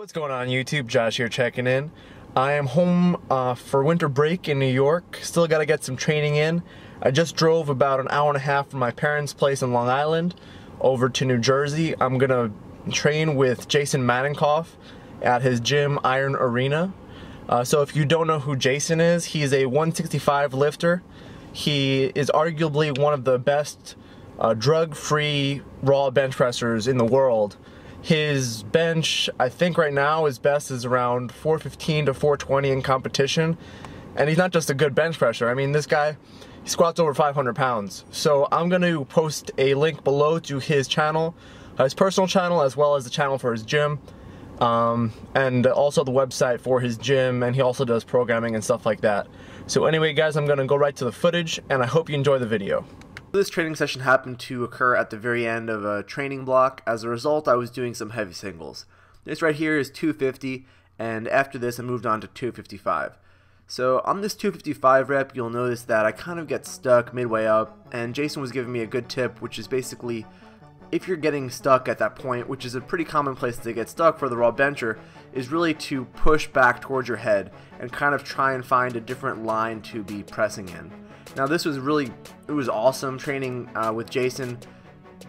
What's going on YouTube? Josh here checking in. I am home for winter break in New York. Still got to get some training in. I just drove about an hour and a half from my parents' place in Long Island over to New Jersey. I'm gonna train with Jason Manenkoff at his gym Iron Arena. So if you don't know who Jason is, he's a 165 lifter. He is arguably one of the best drug-free raw bench pressers in the world. His bench, I think right now, his best is around 415 to 420 in competition. And he's not just a good bench presser. I mean, this guy, he squats over 500 pounds. So I'm going to post a link below to his channel, his personal channel, as well as the channel for his gym. And also the website for his gym, and he also does programming and stuff like that. So anyway guys, I'm going to go right to the footage, and I hope you enjoy the video. This training session happened to occur at the very end of a training block. As a result, I was doing some heavy singles. This right here is 250, and after this I moved on to 255. So on this 255 rep, you'll notice that I kind of get stuck midway up, and Jason was giving me a good tip, which is basically, if you're getting stuck at that point, which is a pretty common place to get stuck for the raw bencher, is really to push back towards your head and kind of try and find a different line to be pressing in. Now this was it was awesome training with Jason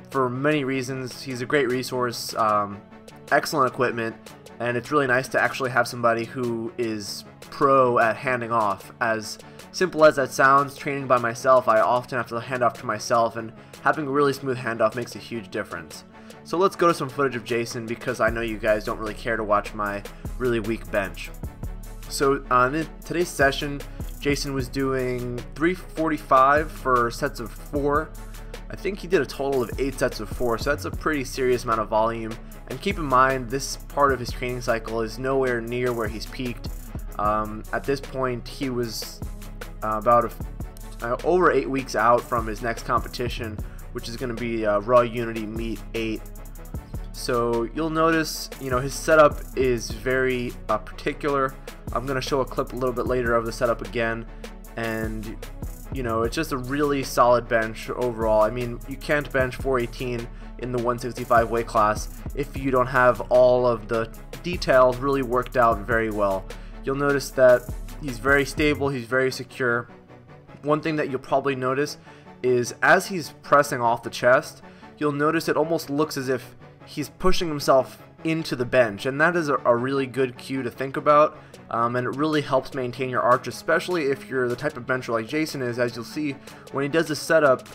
for many reasons. He's a great resource, excellent equipment, and it's really nice to actually have somebody who is pro at handing off. As simple as that sounds, training by myself, I often have to hand off to myself, and having a really smooth handoff makes a huge difference. So let's go to some footage of Jason, because I know you guys don't really care to watch my really weak bench. So in today's session, Jason was doing 345 for sets of 4. I think he did a total of 8 sets of 4, so that's a pretty serious amount of volume. And keep in mind, this part of his training cycle is nowhere near where he's peaked. At this point, he was about over 8 weeks out from his next competition, which is going to be Raw Unity Meet 8. So you'll notice, his setup is very particular. I'm going to show a clip a little bit later of the setup again, and it's just a really solid bench overall. I mean, you can't bench 418 in the 165 weight class if you don't have all of the details really worked out very well. You'll notice that he's very stable, he's very secure. One thing that you'll probably notice is as he's pressing off the chest, you'll notice it almost looks as if he's pushing himself into the bench, and that is a really good cue to think about, and it really helps maintain your arch, especially if you're the type of bencher like Jason is. As you'll see when he does the setup,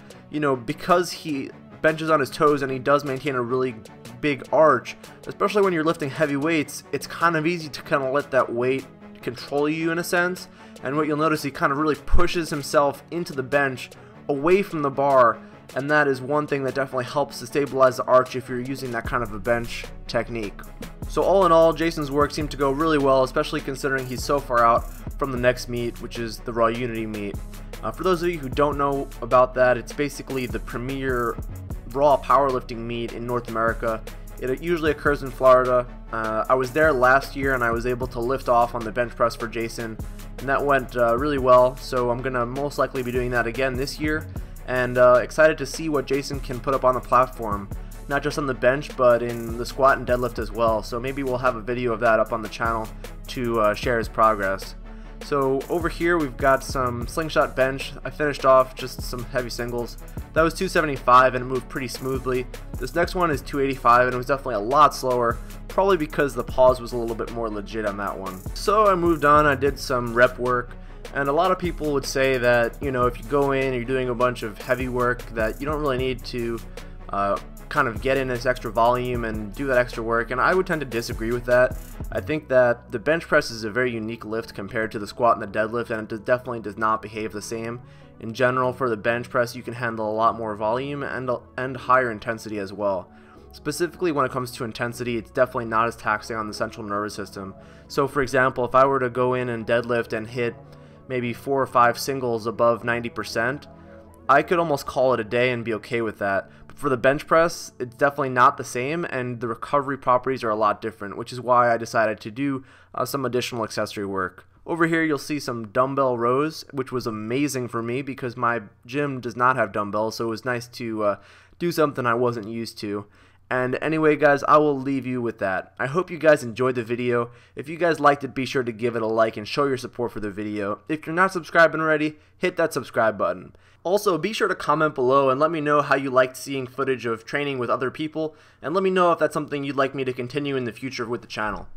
because he benches on his toes and he does maintain a really big arch, especially when you're lifting heavy weights, it's kind of easy to kind of let that weight control you in a sense. And what you'll notice, he kind of really pushes himself into the bench away from the bar, and that is one thing that definitely helps to stabilize the arch if you're using that kind of a bench technique. So all in all, Jason's work seemed to go really well, especially considering he's so far out from the next meet, which is the Raw Unity meet. For those of you who don't know about that, it's basically the premier raw powerlifting meet in North America. It usually occurs in Florida. I was there last year, and I was able to lift off on the bench press for Jason, and that went really well. So I'm gonna most likely be doing that again this year, and excited to see what Jason can put up on the platform, not just on the bench but in the squat and deadlift as well. So maybe we'll have a video of that up on the channel to share his progress. So over here we've got some slingshot bench. I finished off just some heavy singles. That was 275 and it moved pretty smoothly. This next one is 285 and it was definitely a lot slower, probably because the pause was a little bit more legit on that one. So I moved on, I did some rep work. And a lot of people would say that, if you go in and you're doing a bunch of heavy work, that you don't really need to kind of get in this extra volume and do that extra work, and I would tend to disagree with that. I think that the bench press is a very unique lift compared to the squat and the deadlift, and it definitely does not behave the same. In general, for the bench press, you can handle a lot more volume and higher intensity as well. Specifically when it comes to intensity, it's definitely not as taxing on the central nervous system. So for example, if I were to go in and deadlift and hit maybe 4 or 5 singles above 90%, I could almost call it a day and be okay with that. But for the bench press, it's definitely not the same, and the recovery properties are a lot different, which is why I decided to do some additional accessory work. Over here you'll see some dumbbell rows, which was amazing for me because my gym does not have dumbbells, so it was nice to do something I wasn't used to. And anyway guys, I will leave you with that. I hope you guys enjoyed the video. If you guys liked it, be sure to give it a like and show your support for the video. If you're not subscribing already, hit that subscribe button. Also, be sure to comment below and let me know how you liked seeing footage of training with other people, and let me know if that's something you'd like me to continue in the future with the channel.